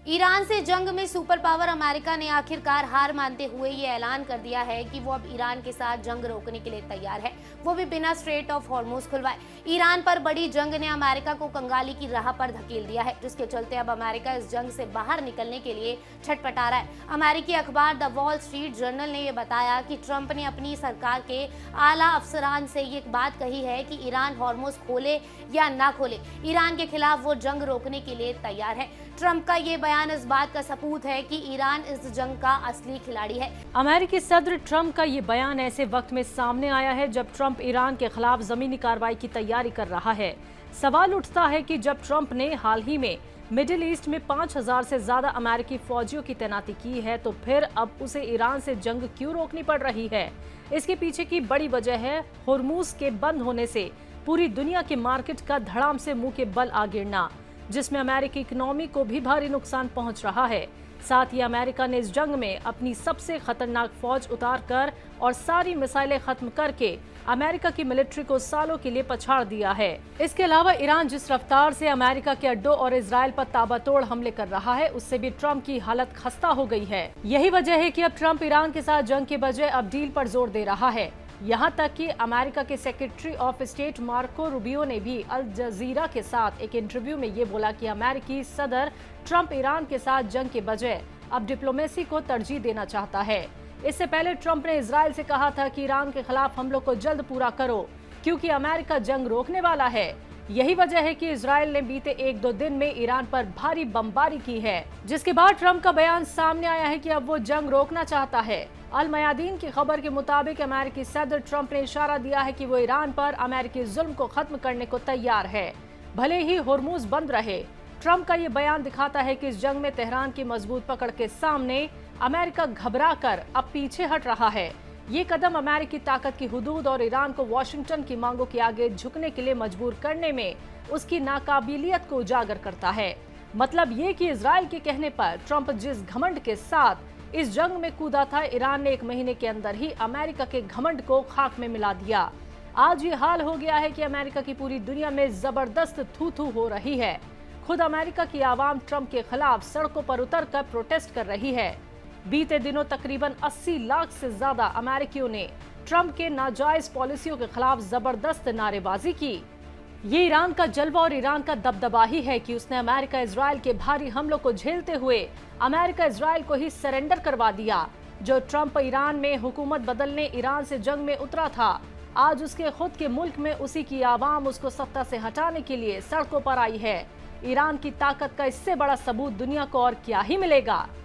Iran से जंग में सुपर पावर अमेरिका ने आखिरकार हार मानते हुए ये ऐलान कर दिया है कि वो अब ईरान के साथ जंग रोकने के लिए तैयार है, वो भी बिना स्ट्रेट ऑफ हॉर्मुज खुलवाए। ईरान पर बड़ी जंग ने अमेरिका को कंगाली की राह पर धकेल दिया है, जिसके चलते अब अमेरिका इस जंग से बाहर निकलने के लिए छटपटा रहा है। अमेरिकी अखबार द वॉल स्ट्रीट जर्नल ने यह बताया कि ट्रंप ने अपनी सरकार के आला अफसरान से ये बात कही है कि ईरान हॉर्मुज खोले या ना खोले, ईरान के खिलाफ वो जंग रोकने के लिए तैयार है। ट्रंप का ये बयान इस बात का सबूत है कि ईरान इस जंग का असली खिलाड़ी है। अमेरिकी सदर ट्रंप का ये बयान ऐसे वक्त में सामने आया है जब ट्रंप ईरान के खिलाफ जमीनी कार्रवाई की तैयारी कर रहा है। सवाल उठता है कि जब ट्रंप ने हाल ही में मिडिल ईस्ट में 5000 से ज्यादा अमेरिकी फौजियों की तैनाती की है, तो फिर अब उसे ईरान से जंग क्यों रोकनी पड़ रही है? इसके पीछे की बड़ी वजह है होर्मुज के बंद होने से पूरी दुनिया के मार्केट का धड़ाम से मुंह के बल आ गिरना, जिसमें अमेरिकी इकोनॉमी को भी भारी नुकसान पहुंच रहा है। साथ ही अमेरिका ने इस जंग में अपनी सबसे खतरनाक फौज उतारकर और सारी मिसाइलें खत्म करके अमेरिका की मिलिट्री को सालों के लिए पछाड़ दिया है। इसके अलावा ईरान जिस रफ्तार से अमेरिका के अड्डों और इजराइल पर ताबड़तोड़ हमले कर रहा है, उससे भी ट्रंप की हालत खस्ता हो गई है। यही वजह है कि अब ट्रंप ईरान के साथ जंग के बजाय अब डील पर जोर दे रहा है। यहाँ तक कि अमेरिका के secretary of state Marco Rubio ने भी अल जजीरा के साथ एक इंटरव्यू में ये बोला कि अमेरिकी सदर ट्रंप ईरान के साथ जंग के बजाय अब डिप्लोमेसी को तरजीह देना चाहता है। इससे पहले ट्रंप ने इजराइल से कहा था कि ईरान के खिलाफ हमलों को जल्द पूरा करो, क्योंकि अमेरिका जंग रोकने वाला है। यही वजह है कि इजराइल ने बीते 1-2 दिन में ईरान पर भारी बमबारी की है, जिसके बाद ट्रंप का बयान सामने आया है कि अब वो जंग रोकना चाहता है। अल मयादीन की खबर के मुताबिक अमेरिकी सदर ट्रंप ने इशारा दिया है कि वो ईरान पर अमेरिकी जुल्म को खत्म करने को तैयार है, भले ही होर्मुज बंद रहे। ट्रंप का ये बयान दिखाता है कि इस जंग में तेहरान की मजबूत पकड़ के सामने अमेरिका घबरा कर अब पीछे हट रहा है। ये कदम अमेरिकी ताकत की हुदूद और ईरान को वॉशिंगटन की मांगों के आगे झुकने के लिए मजबूर करने में उसकी नाकाबिलियत को उजागर करता है। मतलब ये कि इजराइल के कहने पर ट्रंप जिस घमंड के साथ इस जंग में कूदा था, ईरान ने 1 महीने के अंदर ही अमेरिका के घमंड को खाक में मिला दिया। आज ये हाल हो गया है कि अमेरिका की पूरी दुनिया में जबरदस्त थू-थू हो रही है। खुद अमेरिका की आवाम ट्रंप के खिलाफ सड़कों पर उतरकर प्रोटेस्ट कर रही है। बीते दिनों तकरीबन 80 लाख से ज्यादा अमेरिकियों ने ट्रंप के नाजायज पॉलिसियों के खिलाफ जबरदस्त नारेबाजी की। ये ईरान का जलवा और ईरान का दबदबा ही है कि उसने अमेरिका इजराइल के भारी हमलों को झेलते हुए अमेरिका इजराइल को ही सरेंडर करवा दिया। जो ट्रंप ईरान में हुकूमत बदलने ईरान से जंग में उतरा था, आज उसके खुद के मुल्क में उसी की आवाम उसको सत्ता से हटाने के लिए सड़कों पर आई है। ईरान की ताकत का इससे बड़ा सबूत दुनिया को और क्या ही मिलेगा।